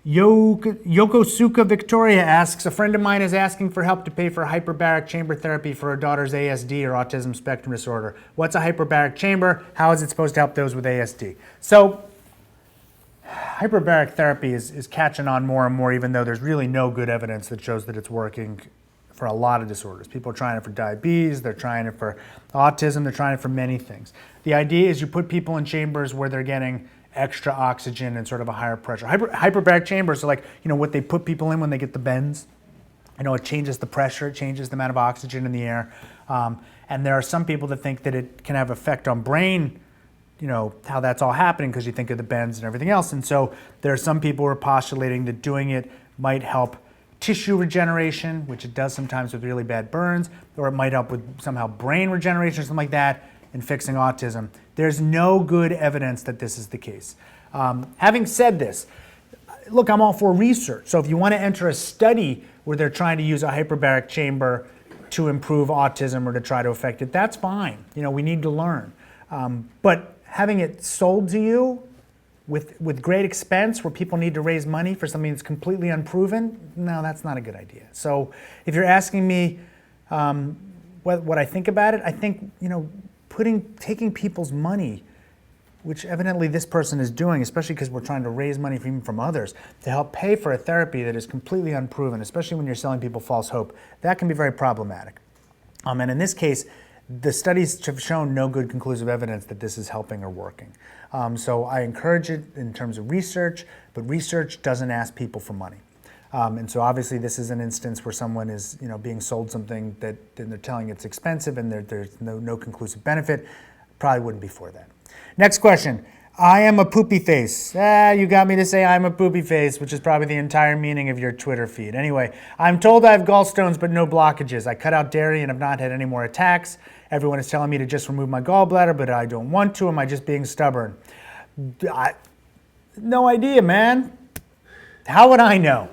Yokosuka Victoria asks, a friend of mine is asking for help to pay for hyperbaric chamber therapy for her daughter's ASD or autism spectrum disorder. What's a hyperbaric chamber? How is it supposed to help those with ASD? So hyperbaric therapy is catching on more and more, even though there's really no good evidence that shows that it's working for a lot of disorders. People are trying it for diabetes, they're trying it for autism, they're trying it for many things. The idea is you put people in chambers where they're getting extra oxygen and sort of a higher pressure. Hyperbaric chambers are like, what they put people in when they get the bends. It changes the pressure, it changes the amount of oxygen in the air. And there are some people that think that it can have effect on brain, how that's all happening because you think of the bends and everything else. And so there are some people who are postulating that doing it might help tissue regeneration, which it does sometimes with really bad burns, or it might help with somehow brain regeneration or something like that in fixing autism. There's no good evidence that this is the case. Having said this, look, I'm all for research. So if you want to enter a study where they're trying to use a hyperbaric chamber to improve autism or to try to affect it, that's fine. We need to learn. But having it sold to you with great expense where people need to raise money for something that's completely unproven, no, that's not a good idea. So if you're asking me what I think about it, I think, taking people's money, which evidently this person is doing, especially because we're trying to raise money from others, to help pay for a therapy that is completely unproven, especially when you're selling people false hope, that can be very problematic. And in this case, the studies have shown no good conclusive evidence that this is helping or working. So I encourage it in terms of research, but research doesn't ask people for money. And so obviously this is an instance where someone is being sold something that they're telling it's expensive and there's no conclusive benefit. Probably wouldn't be for that. Next question. I am a poopy face. You got me to say I'm a poopy face, which is probably the entire meaning of your Twitter feed. Anyway, I'm told I have gallstones but no blockages. I cut out dairy and have not had any more attacks. Everyone is telling me to just remove my gallbladder, but I don't want to. Am I just being stubborn? No idea, man. How would I know?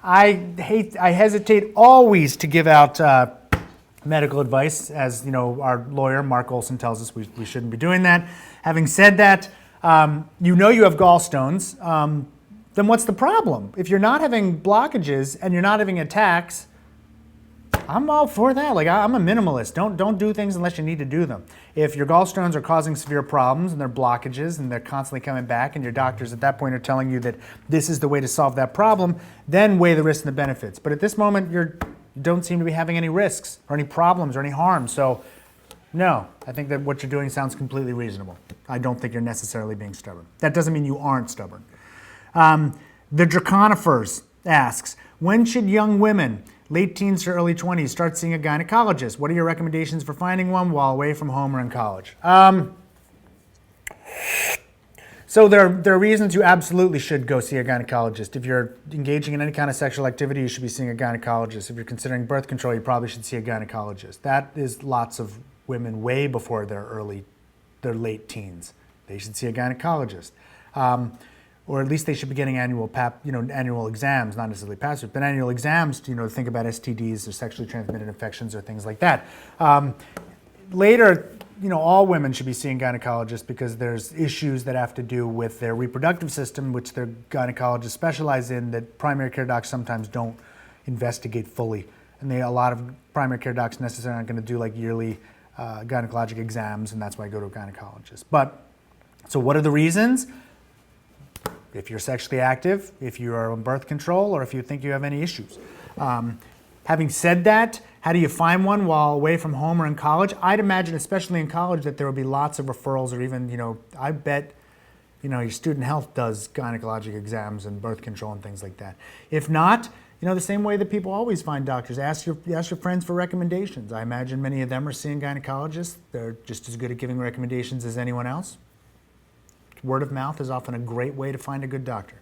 I hesitate always to give out medical advice, as our lawyer Mark Olson tells us we shouldn't be doing that. Having said that, you have gallstones. Then what's the problem? If you're not having blockages and you're not having attacks, I'm all for that. Like, I'm a minimalist. Don't do things unless you need to do them. If your gallstones are causing severe problems and they're blockages and they're constantly coming back and your doctors at that point are telling you that this is the way to solve that problem, then weigh the risks and the benefits. But at this moment, you don't seem to be having any risks or any problems or any harm. So no, I think that what you're doing sounds completely reasonable. I don't think you're necessarily being stubborn. That doesn't mean you aren't stubborn. The Draconifers asks, when should young women, late teens to early 20s, start seeing a gynecologist? What are your recommendations for finding one while away from home or in college? So there are reasons you absolutely should go see a gynecologist. If you're engaging in any kind of sexual activity, you should be seeing a gynecologist. If you're considering birth control, you probably should see a gynecologist. That is lots of women way before their late teens. They should see a gynecologist. Or at least they should be getting annual exams, not necessarily Pap smears, but annual exams to think about STDs or sexually transmitted infections or things like that. Later, all women should be seeing gynecologists because there's issues that have to do with their reproductive system, which their gynecologists specialize in, that primary care docs sometimes don't investigate fully. And a lot of primary care docs necessarily aren't going to do like yearly gynecologic exams, and that's why I go to a gynecologist. So what are the reasons? If you're sexually active, if you are on birth control, or if you think you have any issues. Having said that, how do you find one while away from home or in college? I'd imagine, especially in college, that there will be lots of referrals, or even, I bet, your student health does gynecologic exams and birth control and things like that. If not, the same way that people always find doctors, ask your friends for recommendations. I imagine many of them are seeing gynecologists. They're just as good at giving recommendations as anyone else. Word of mouth is often a great way to find a good doctor.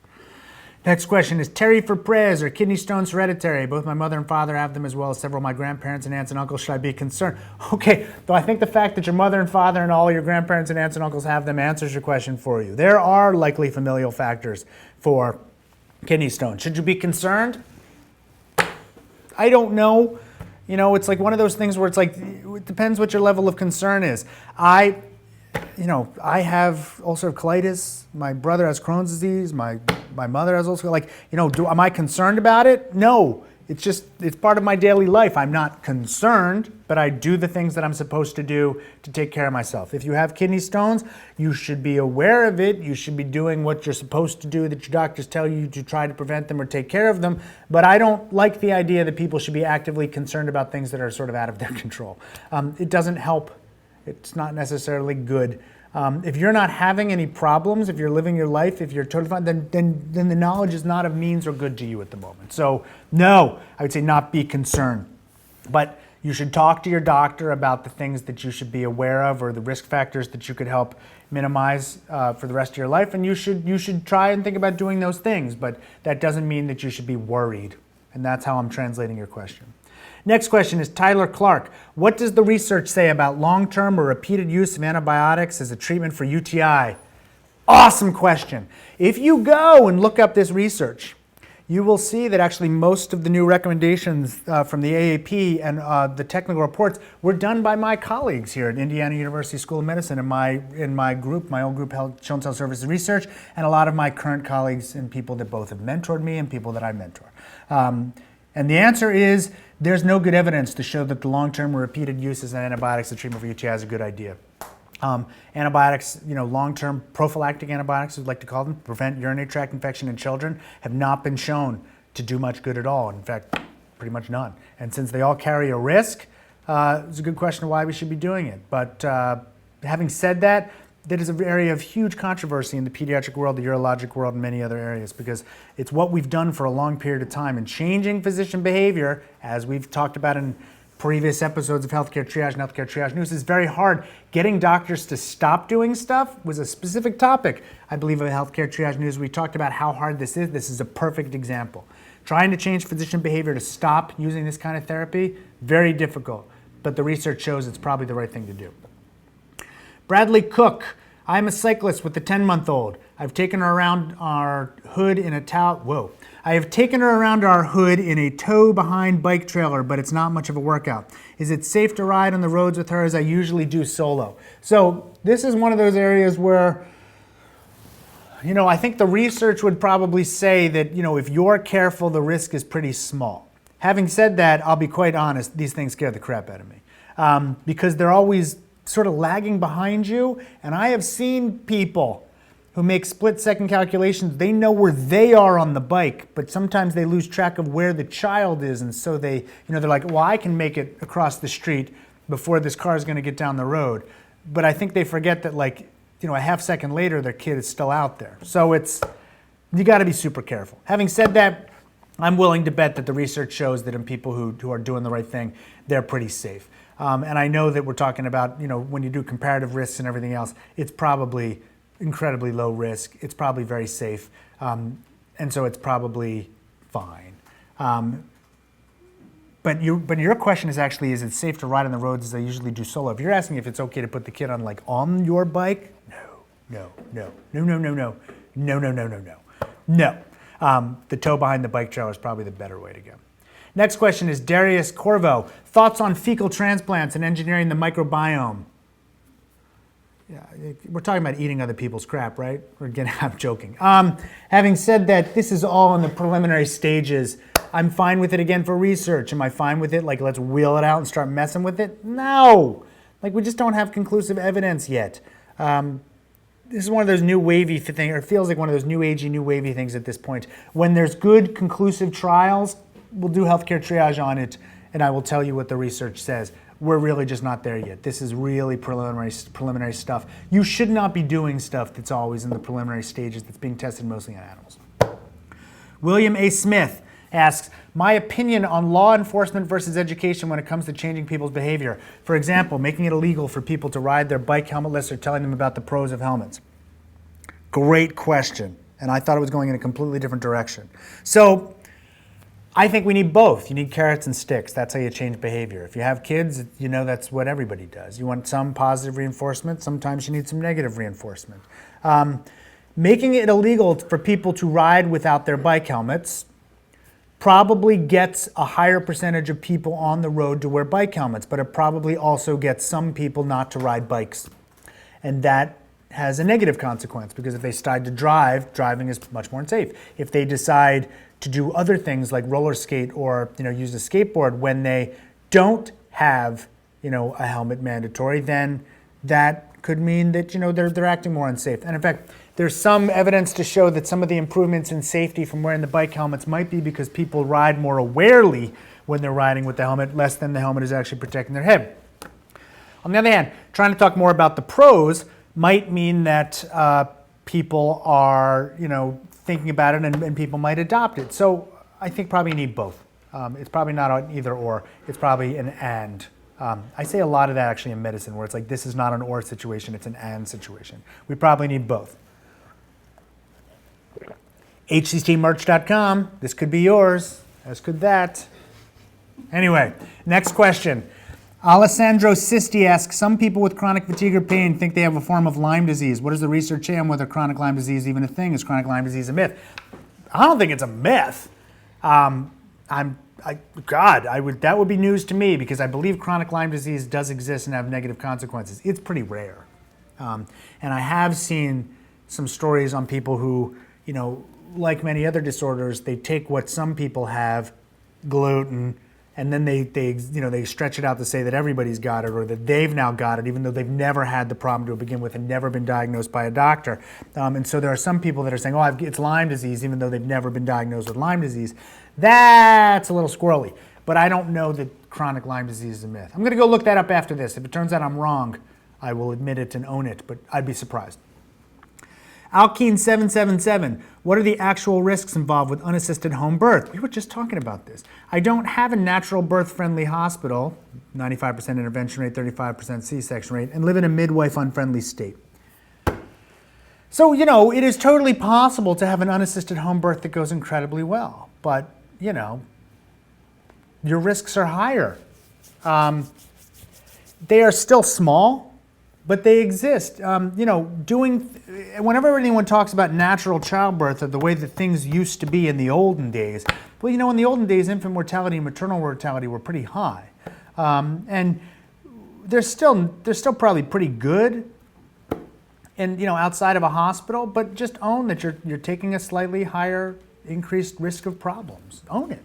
Next question is Terry for Prez. Are kidney stones hereditary? Both my mother and father have them, as well as several of my grandparents and aunts and uncles. Should I be concerned? Okay, though I think the fact that your mother and father and all your grandparents and aunts and uncles have them answers your question for you. There are likely familial factors for kidney stones. Should you be concerned? I don't know. It's like one of those things where it's like, it depends what your level of concern is. I have ulcerative colitis. My brother has Crohn's disease. My mother has ulcerative. Am I concerned about it? No. It's part of my daily life. I'm not concerned, but I do the things that I'm supposed to do to take care of myself. If you have kidney stones, you should be aware of it. You should be doing what you're supposed to do that your doctors tell you to try to prevent them or take care of them. But I don't like the idea that people should be actively concerned about things that are sort of out of their control. It doesn't help. It's not necessarily good. If you're not having any problems, if you're living your life, if you're totally fine, then the knowledge is not of means or good to you at the moment. So no, I would say not be concerned. But you should talk to your doctor about the things that you should be aware of or the risk factors that you could help minimize for the rest of your life. And you should try and think about doing those things. But that doesn't mean that you should be worried. And that's how I'm translating your question. Next question is Tyler Clark. What does the research say about long-term or repeated use of antibiotics as a treatment for UTI? Awesome question. If you go and look up this research, you will see that actually most of the new recommendations from the AAP and the technical reports were done by my colleagues here at Indiana University School of Medicine in my group, my old group, Children's Health Services Research, and a lot of my current colleagues and people that both have mentored me and people that I mentor. And the answer is there's no good evidence to show that the long-term or repeated uses of antibiotics as treatment for UTI is a good idea. Antibiotics, long-term prophylactic antibiotics, we'd like to call them, prevent urinary tract infection in children, have not been shown to do much good at all. In fact, pretty much none. And since they all carry a risk, it's a good question of why we should be doing it. But having said that, that is an area of huge controversy in the pediatric world, the urologic world, and many other areas, because it's what we've done for a long period of time. And changing physician behavior, as we've talked about in previous episodes of Healthcare Triage and Healthcare Triage News, is very hard. Getting doctors to stop doing stuff was a specific topic, I believe, of Healthcare Triage News. We talked about how hard this is. This is a perfect example. Trying to change physician behavior to stop using this kind of therapy, very difficult. But the research shows it's probably the right thing to do. Bradley Cook. I'm a cyclist with a 10-month-old. I've taken her around our hood in a I have taken her around our hood in a tow-behind bike trailer, but it's not much of a workout. Is it safe to ride on the roads with her as I usually do solo? So this is one of those areas where, I think the research would probably say that, if you're careful, the risk is pretty small. Having said that, I'll be quite honest, these things scare the crap out of me because they're always sort of lagging behind you, and I have seen people who make split-second calculations. They know where they are on the bike, but sometimes they lose track of where the child is, and so they're like, well, I can make it across the street before this car is going to get down the road. But I think they forget that, a half second later, their kid is still out there. So you got to be super careful. Having said that, I'm willing to bet that the research shows that in people who are doing the right thing, they're pretty safe. And I know that we're talking about, when you do comparative risks and everything else, it's probably incredibly low risk. It's probably very safe. And so it's probably fine. But your question is actually, is it safe to ride on the roads as I usually do solo? If you're asking if it's okay to put the kid on your bike, no. The tow behind the bike trailer is probably the better way to go. Next question is Darius Corvo. Thoughts on fecal transplants and engineering the microbiome? Yeah, we're talking about eating other people's crap, right? I'm joking. Having said that, this is all in the preliminary stages. I'm fine with it again for research. Am I fine with it? Let's wheel it out and start messing with it? No. We just don't have conclusive evidence yet. This is one of those new wavy things, or it feels like one of those new agey, new wavy things at this point. When there's good conclusive trials, we'll do healthcare triage on it, and I will tell you what the research says. We're really just not there yet. This is really preliminary stuff. You should not be doing stuff that's always in the preliminary stages that's being tested mostly on animals. William A. Smith asks, my opinion on law enforcement versus education when it comes to changing people's behavior. For example, making it illegal for people to ride their bike helmetless or telling them about the pros of helmets. Great question. And I thought it was going in a completely different direction. So I think we need both. You need carrots and sticks. That's how you change behavior. If you have kids, that's what everybody does. You want some positive reinforcement. Sometimes you need some negative reinforcement. Making it illegal for people to ride without their bike helmets probably gets a higher percentage of people on the road to wear bike helmets, but it probably also gets some people not to ride bikes. And that has a negative consequence, because if they decide to drive, driving is much more unsafe. If they decide to do other things like roller skate or use a skateboard when they don't have a helmet mandatory, then that could mean that they're acting more unsafe. And in fact, there's some evidence to show that some of the improvements in safety from wearing the bike helmets might be because people ride more awarely when they're riding with the helmet, less than the helmet is actually protecting their head. On the other hand, trying to talk more about the pros might mean that people are thinking about it, and people might adopt it. So I think probably you need both. It's probably not an either or, it's probably an and. I say a lot of that actually in medicine, where it's like this is not an or situation, it's an and situation. We probably need both. HCTmerch.com, this could be yours, as could that. Anyway, next question. Alessandro Sisti asks, some people with chronic fatigue or pain think they have a form of Lyme disease. What does the research say on whether chronic Lyme disease is even a thing? Is chronic Lyme disease a myth? I don't think it's a myth. That would be news to me, because I believe chronic Lyme disease does exist and have negative consequences. It's pretty rare. And I have seen some stories on people who, like many other disorders, they take what some people have, gluten, and then they stretch it out to say that everybody's got it, or that they've now got it, even though they've never had the problem to begin with and never been diagnosed by a doctor. And so there are some people that are saying, oh, it's Lyme disease, even though they've never been diagnosed with Lyme disease. That's a little squirrely. But I don't know that chronic Lyme disease is a myth. I'm going to go look that up after this. If it turns out I'm wrong, I will admit it and own it, but I'd be surprised. Alkene777, what are the actual risks involved with unassisted home birth? We were just talking about this. I don't have a natural birth-friendly hospital, 95% intervention rate, 35% C-section rate, and live in a midwife-unfriendly state. So, it is totally possible to have an unassisted home birth that goes incredibly well, but, your risks are higher. They are still small, but they exist. Whenever anyone talks about natural childbirth or the way that things used to be in the olden days, well, in the olden days, infant mortality and maternal mortality were pretty high. And they're still probably pretty good and, outside of a hospital, but just own that you're taking a slightly higher increased risk of problems. Own it.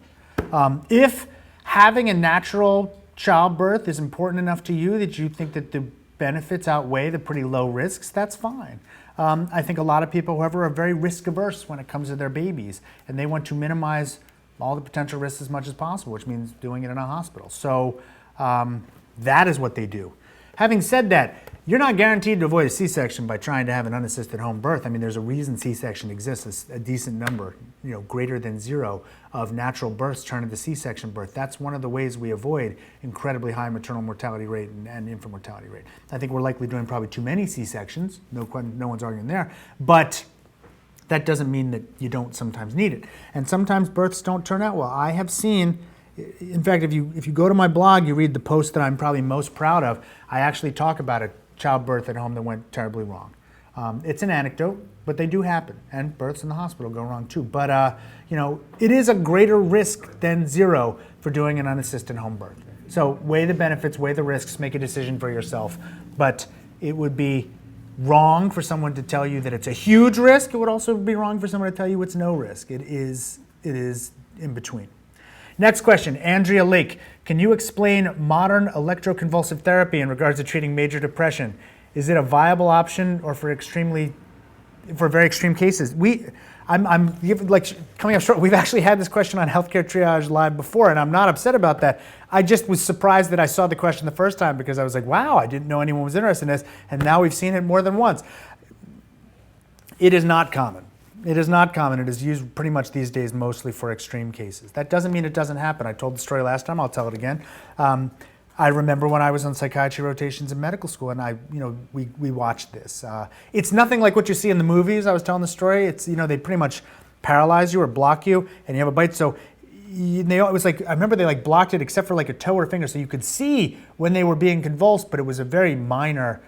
If having a natural childbirth is important enough to you that you think that the benefits outweigh the pretty low risks, that's fine. I think a lot of people, however, are very risk averse when it comes to their babies, and they want to minimize all the potential risks as much as possible, which means doing it in a hospital. So that is what they do. Having said that, you're not guaranteed to avoid a C-section by trying to have an unassisted home birth. I mean, there's a reason C-section exists, a decent number, greater than 0 of natural births turn into C-section birth. That's one of the ways we avoid incredibly high maternal mortality rate and infant mortality rate. I think we're likely doing probably too many C-sections, no one's arguing there, but that doesn't mean that you don't sometimes need it. And sometimes births don't turn out well. I have seen, in fact, if you go to my blog, you read the post that I'm probably most proud of, I actually talk about a childbirth at home that went terribly wrong. It's an anecdote, but they do happen, and births in the hospital go wrong too. But it is a greater risk than 0 for doing an unassisted home birth. So weigh the benefits, weigh the risks, make a decision for yourself. But it would be wrong for someone to tell you that it's a huge risk. It would also be wrong for someone to tell you it's no risk. It is in between. Next question, Andrea Lake. Can you explain modern electroconvulsive therapy in regards to treating major depression? Is it a viable option or for very extreme cases? I'm coming up short. We've actually had this question on Healthcare Triage Live before, and I'm not upset about that. I just was surprised that I saw the question the first time, because I was like, wow, I didn't know anyone was interested in this, and now we've seen it more than once. It is not common. It is not common. It is used pretty much these days mostly for extreme cases. That doesn't mean it doesn't happen. I told the story last time. I'll tell it again. I remember when I was on psychiatry rotations in medical school, and we watched this. It's nothing like what you see in the movies. I was telling the story. It's they pretty much paralyze you or block you, and you have a bite. So it was like, I remember they blocked it except for a toe or finger, so you could see when they were being convulsed, but it was a very minor,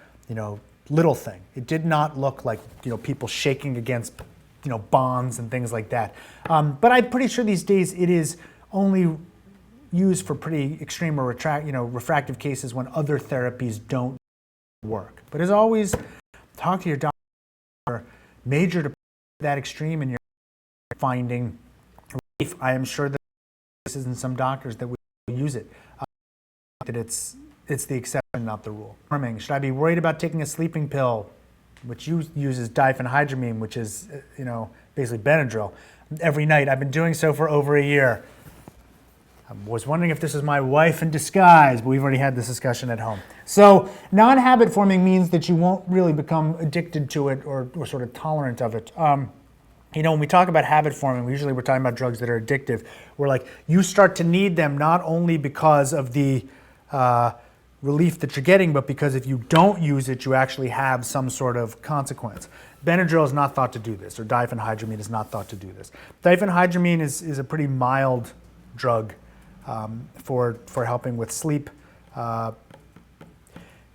little thing. It did not look like people shaking against bonds and things like that. But I'm pretty sure these days it is only used for pretty extreme or refractive cases when other therapies don't work. But as always, talk to your doctor, major depression that extreme and you're finding relief. I am sure that this isn't some doctors that will use it. That it's the exception, not the rule. Should I be worried about taking a sleeping pill, which uses diphenhydramine, which is, basically Benadryl, every night? I've been doing so for over a year. I was wondering if this is my wife in disguise, but we've already had this discussion at home. So non-habit forming means that you won't really become addicted to it or sort of tolerant of it. When we talk about habit forming, we're talking about drugs that are addictive. We're like, you start to need them not only because of the relief that you're getting, but because if you don't use it, you actually have some sort of consequence. Benadryl is not thought to do this, or diphenhydramine is not thought to do this. Diphenhydramine is a pretty mild drug for helping with sleep.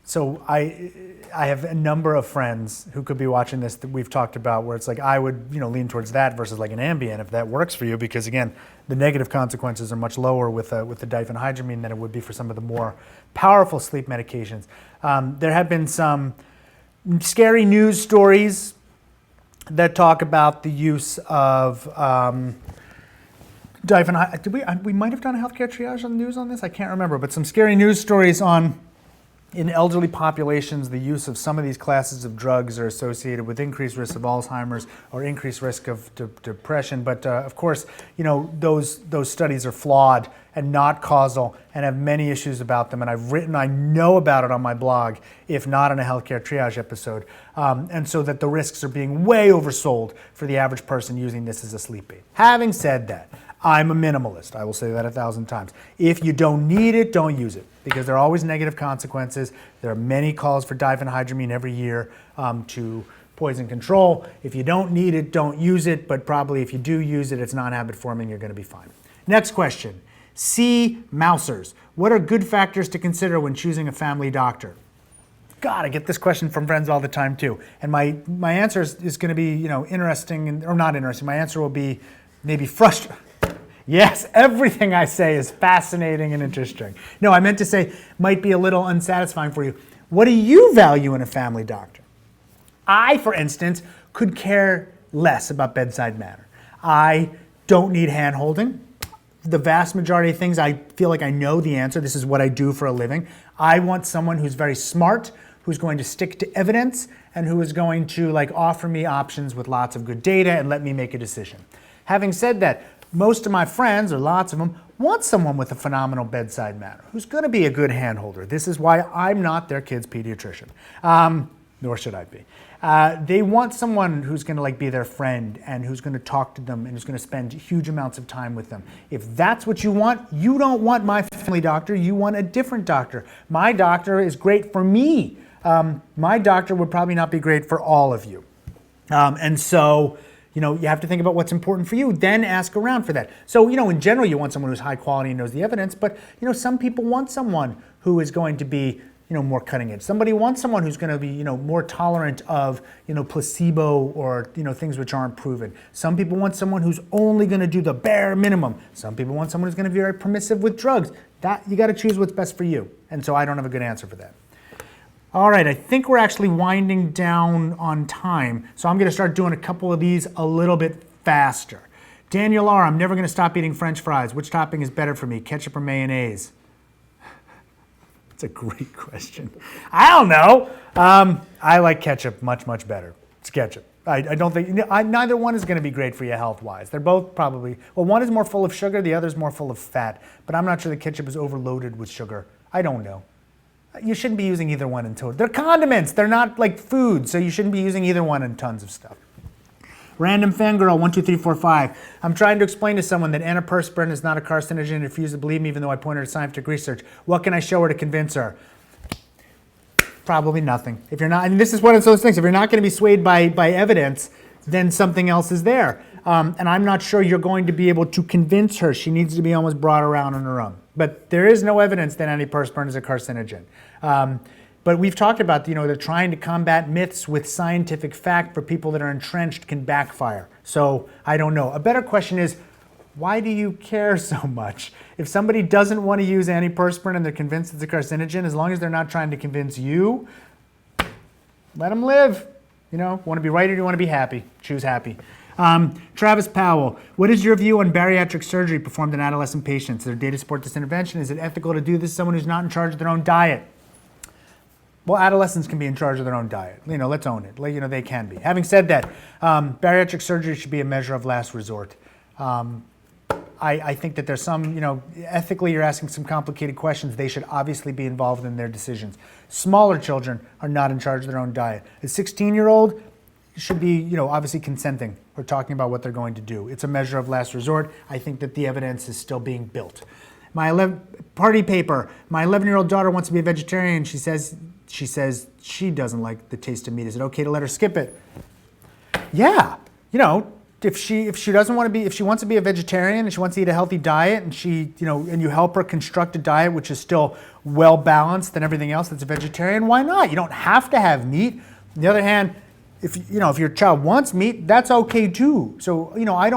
So I have a number of friends who could be watching this that we've talked about where it's like I would lean towards that versus like an Ambien if that works for you, because again the negative consequences are much lower with the diphenhydramine than it would be for some of the more powerful sleep medications. There have been some scary news stories that talk about the use of diphenhydramine. We might have done a healthcare triage on the news on this. I can't remember, but some scary news stories on. In elderly populations, the use of some of these classes of drugs are associated with increased risk of Alzheimer's or increased risk of depression. But of course, those studies are flawed and not causal and have many issues about them. And I know about it on my blog, if not in a healthcare triage episode. And so that the risks are being way oversold for the average person using this as a sleep aid. Having said that, I'm a minimalist. I will say that 1,000 times. If you don't need it, don't use it, because there are always negative consequences. There are many calls for diphenhydramine every year to poison control. If you don't need it, don't use it, but probably if you do use it, it's non-habit forming, you're going to be fine. Next question. C. Mousers. What are good factors to consider when choosing a family doctor? God, I get this question from friends all the time too. And my answer is going to be, interesting or not interesting. My answer will be maybe frustrating. Yes, everything I say is fascinating and interesting. No, I meant to say might be a little unsatisfying for you. What do you value in a family doctor? I, for instance, could care less about bedside manner. I don't need hand-holding. The vast majority of things, I feel like I know the answer. This is what I do for a living. I want someone who's very smart, who's going to stick to evidence, and who is going to offer me options with lots of good data and let me make a decision. Having said that, most of my friends, or lots of them, want someone with a phenomenal bedside manner, who's going to be a good handholder. This is why I'm not their kid's pediatrician, nor should I be. They want someone who's going to be their friend and who's going to talk to them and who's going to spend huge amounts of time with them. If that's what you want, you don't want my family doctor, you want a different doctor. My doctor is great for me. My doctor would probably not be great for all of you. And so, you have to think about what's important for you, then ask around for that. So, in general, you want someone who's high quality and knows the evidence, but, some people want someone who is going to be, more cutting edge. Somebody wants someone who's going to be, more tolerant of, placebo or, things which aren't proven. Some people want someone who's only going to do the bare minimum. Some people want someone who's going to be very permissive with drugs. You got to choose what's best for you. And so I don't have a good answer for that. All right, I think we're actually winding down on time, so I'm going to start doing a couple of these a little bit faster. Daniel R., I'm never going to stop eating French fries. Which topping is better for me, ketchup or mayonnaise? That's a great question. I don't know. I like ketchup much, much better. It's ketchup. I don't think, neither one is going to be great for you health-wise. They're both probably, one is more full of sugar, the other is more full of fat, but I'm not sure the ketchup is overloaded with sugar. I don't know. You shouldn't be using either one in total. They're condiments. They're not like food, so you shouldn't be using either one in tons of stuff. Random fangirl 12345. I'm trying to explain to someone that antiperspirant is not a carcinogen and refuse to believe me even though I pointed to scientific research. What can I show her to convince her? Probably nothing. If you're not, and this is one of those things, if you're not going to be swayed by evidence, then something else is there. And I'm not sure you're going to be able to convince her. She needs to be almost brought around on her own. But there is no evidence that antiperspirant is a carcinogen. But we've talked about, they're trying to combat myths with scientific fact for people that are entrenched can backfire. So I don't know. A better question is, why do you care so much? If somebody doesn't want to use antiperspirant and they're convinced it's a carcinogen, as long as they're not trying to convince you, let them live. You know, want to be right or do you want to be happy? Choose happy. Travis Powell, what is your view on bariatric surgery performed in adolescent patients? Is there data support this intervention? Is it ethical to do this to someone who's not in charge of their own diet? Well, adolescents can be in charge of their own diet. You know, let's own it. You know, they can be. Having said that, bariatric surgery should be a measure of last resort. I think that there's some, you know, ethically you're asking some complicated questions. They should obviously be involved in their decisions. Smaller children are not in charge of their own diet. A 16-year-old should be, you know, obviously consenting or talking about what they're going to do. It's a measure of last resort. I think that the evidence is still being built. Party paper. My 11-year-old daughter wants to be a vegetarian. She says she doesn't like the taste of meat. Is it okay to let her skip it? Yeah, you know, if she wants to be a vegetarian and she wants to eat a healthy diet and and you help her construct a diet which is still well balanced and everything else that's a vegetarian, why not? You don't have to have meat. On the other hand, if your child wants meat, that's okay too. So, you know, I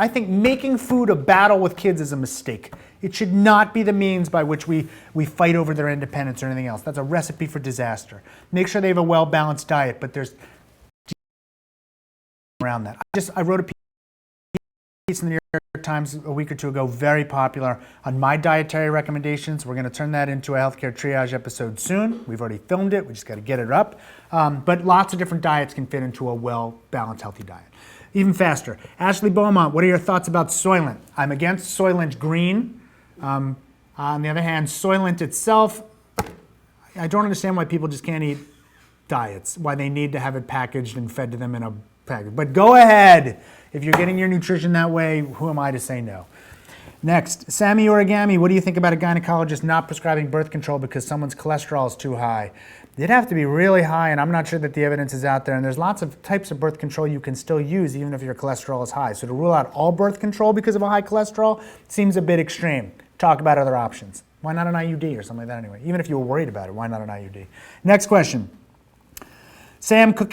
think making food a battle with kids is a mistake. It should not be the means by which we fight over their independence or anything else. That's a recipe for disaster. Make sure they have a well-balanced diet, but there's around that. I wrote a piece in the New York Times a week or two ago, very popular, on my dietary recommendations. We're going to turn that into a healthcare triage episode soon. We've already filmed it. We just got to get it up. But lots of different diets can fit into a well-balanced, healthy diet. Even faster. Ashley Beaumont, what are your thoughts about Soylent? I'm against Soylent Green. On the other hand, Soylent itself, I don't understand why people just can't eat diets, why they need to have it packaged and fed to them in a package. But go ahead. If you're getting your nutrition that way, who am I to say no? Next, Sammy Origami, what do you think about a gynecologist not prescribing birth control because someone's cholesterol is too high? It'd have to be really high, and I'm not sure that the evidence is out there. And there's lots of types of birth control you can still use even if your cholesterol is high. So to rule out all birth control because of a high cholesterol seems a bit extreme. Talk about other options. Why not an IUD or something like that anyway? Even if you were worried about it, why not an IUD? Next question. Sam Cook.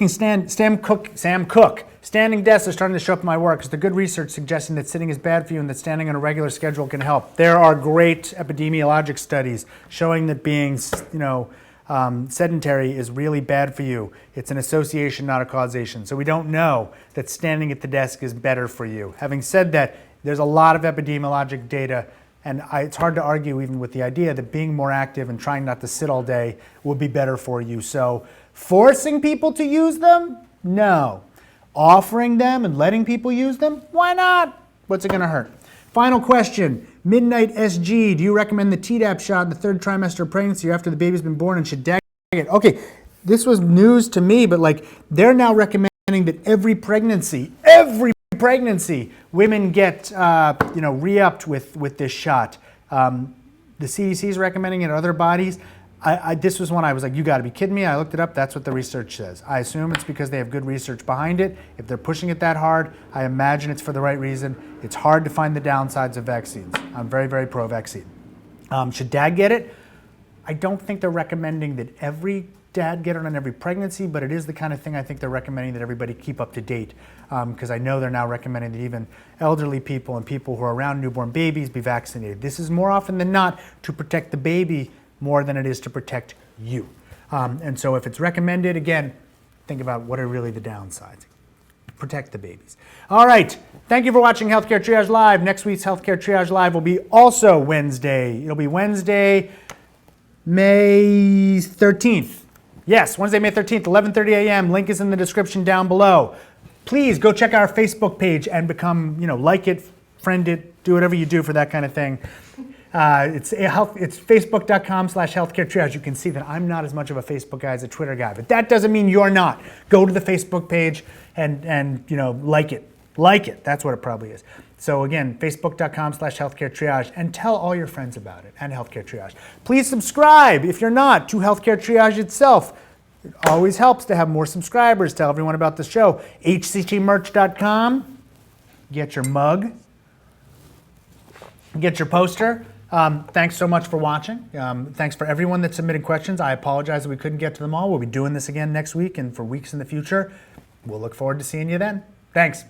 Standing desks are starting to show up in my work. Is there good research suggesting that sitting is bad for you and that standing on a regular schedule can help? There are great epidemiologic studies showing that being, sedentary is really bad for you. It's an association, not a causation. So we don't know that standing at the desk is better for you. Having said that, there's a lot of epidemiologic data, and it's hard to argue even with the idea that being more active and trying not to sit all day would be better for you. So forcing people to use them? No. Offering them and letting people use them? Why not? What's it going to hurt? Final question. Midnight SG, do you recommend the TDAP shot in the third trimester of pregnancy or after the baby's been born and should DAG it? Okay, this was news to me, but they're now recommending that every pregnancy, women get re-upped with this shot. The CDC is recommending it, and other bodies. This was one I was like, you got to be kidding me. I looked it up. That's what the research says. I assume it's because they have good research behind it. If they're pushing it that hard, I imagine it's for the right reason. It's hard to find the downsides of vaccines. I'm very, very pro-vaccine. Should dad get it? I don't think they're recommending that every dad get it on every pregnancy, but it is the kind of thing I think they're recommending that everybody keep up to date, because I know they're now recommending that even elderly people and people who are around newborn babies be vaccinated. This is more often than not to protect the baby more than it is to protect you. And so if it's recommended, again, think about what are really the downsides. Protect the babies. All right. Thank you for watching Healthcare Triage Live. Next week's Healthcare Triage Live will be also Wednesday. It'll be Wednesday, May 13th. Yes, Wednesday, May 13th, 11:30 a.m. Link is in the description down below. Please go check our Facebook page and become, like it, friend it, do whatever you do for that kind of thing. It's facebook.com/healthcaretriage. You can see that I'm not as much of a Facebook guy as a Twitter guy, but that doesn't mean you're not. Go to the Facebook page and like it. Like it. That's what it probably is. So again, facebook.com/healthcaretriage, and tell all your friends about it and Healthcare Triage. Please subscribe, if you're not, to Healthcare Triage itself. It always helps to have more subscribers. Tell everyone about the show. hctmerch.com. Get your mug. Get your poster. Thanks so much for watching. Thanks for everyone that submitted questions. I apologize that we couldn't get to them all. We'll be doing this again next week and for weeks in the future. We'll look forward to seeing you then. Thanks.